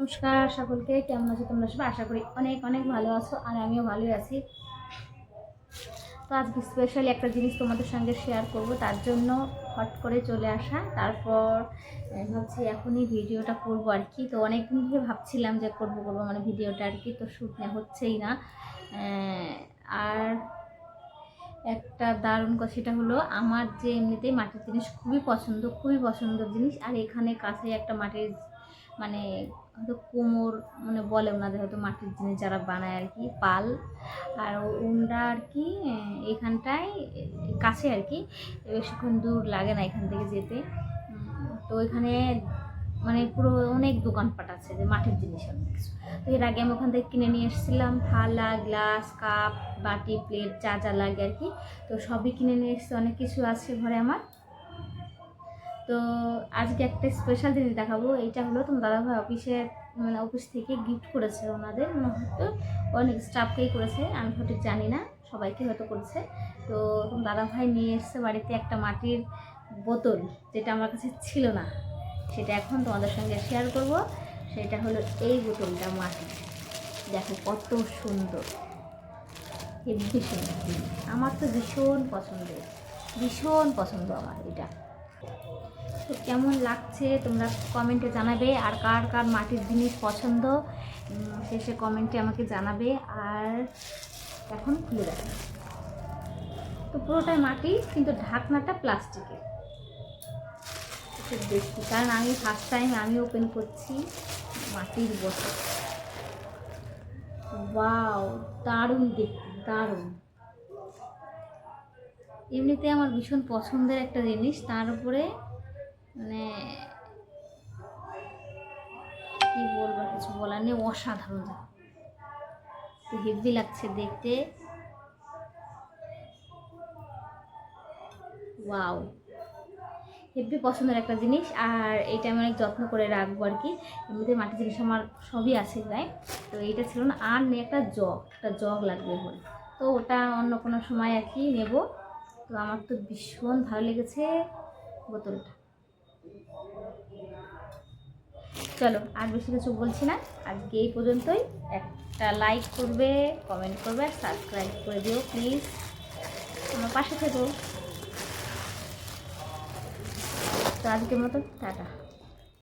নমস্কার সকলকে, কেমন আছো তোমরা সবাই? আশা করি অনেক অনেক ভালো আছো, আর আমিও ভালোই আছি। তো আজকে স্পেশালি একটা জিনিস তোমাদের সঙ্গে শেয়ার করব, তার জন্য হট করে চলে আসা। তারপর ভাবছি এখনই ভিডিওটা করব আর কি। তো অনেকদিন ধরে ভাবছিলাম যে করবো মানে ভিডিওটা আর কি, তো শ্যুট হচ্ছেই না। আর একটা দারুণ কথা, সেটা হলো আমার যে এমনিতেই মাটির জিনিস খুবই পছন্দ জিনিস। আর এখানে কাছে একটা মাটির মানে হয়তো কোমর মানে বলে ওনাদের, হয়তো মাটির জিনিস যারা বানায় আর কি, পাল। আর ওনরা আর কি এখানটায় কাছে আর কি, বেশিক্ষণ দূর লাগে না এখান থেকে যেতে। তো এখানে মানে পুরো অনেক দোকানপাট আছে যে মাটির জিনিস অনেক কিছু। তো এর আগে আমি ওখান থেকে কিনে নিয়ে এসেছিলাম থালা, গ্লাস, কাপ, বাটি, প্লেট, যা যা লাগে আর কি। তো সবই কিনে নিয়ে এসেছি, অনেক কিছু আছে ঘরে আমার। তো আজকে একটা স্পেশাল জিনিস দেখাবো। এইটা হলো তোমার দাদাভাই অফিস থেকে গিফট করেছে ওনাদের, হয়তো অনেক স্টাফকেই করেছে, আমি সঠিক জানি না, সবাইকে হয়তো করেছে। তো তোমার দাদাভাই নিয়ে এসছে বাড়িতে একটা মাটির বোতল, যেটা আমার কাছে ছিল না, সেটা এখন তোমাদের সঙ্গে শেয়ার করব। সেটা হলো এই বোতলটা মাটির, দেখো কত সুন্দর, হেব্বি সুন্দর। আমার তো ভীষণ পছন্দ আমার এটা। তো কেমন লাগছে তোমরা কমেন্টে জানাবে, আর কার কার মাটির জিনিস পছন্দ শেষে কমেন্টে আমাকে জানাবে। আর এখন খুলে দেখো, তো পুরোটাই মাটি, কিন্তু ঢাকনাটা প্লাস্টিকের। দেখি, কারণ আমি ফার্স্ট টাইম আমি ওপেন করছি মাটির বোতল। ওয়াও, দারুণ দেখতে, দারুণ। এমনিতে আমার ভীষণ পছন্দের একটা জিনিস, তার উপরে মানে কি বলবো, কিছু বলার নেই, অসাধারণ। তো হেভি লাগছে দেখতে। ওয়াও, হেভি পছন্দের একটা জিনিস। আর এইটা আমি অনেক যত্ন করে রাখবো আর কি। এমনিতে মাটির জিনিস আমার সবই আছে প্রায়। তো এইটা ছিল না, আর নিয়ে একটা জগ লাগবে বলে, তো ওটা অন্য কোনো সময় আর কি নেব। তো আমার তো ভীষণ ভালো লেগেছে বোতলটা। চলো আর বেশি কিছু বলছি না, আজকে এই পর্যন্তই। একটা লাইক করবে, কমেন্ট করবে, সাবস্ক্রাইব করে দিও প্লিজ, আমার পাশে থেকো। তো আজকের মতো টাটা।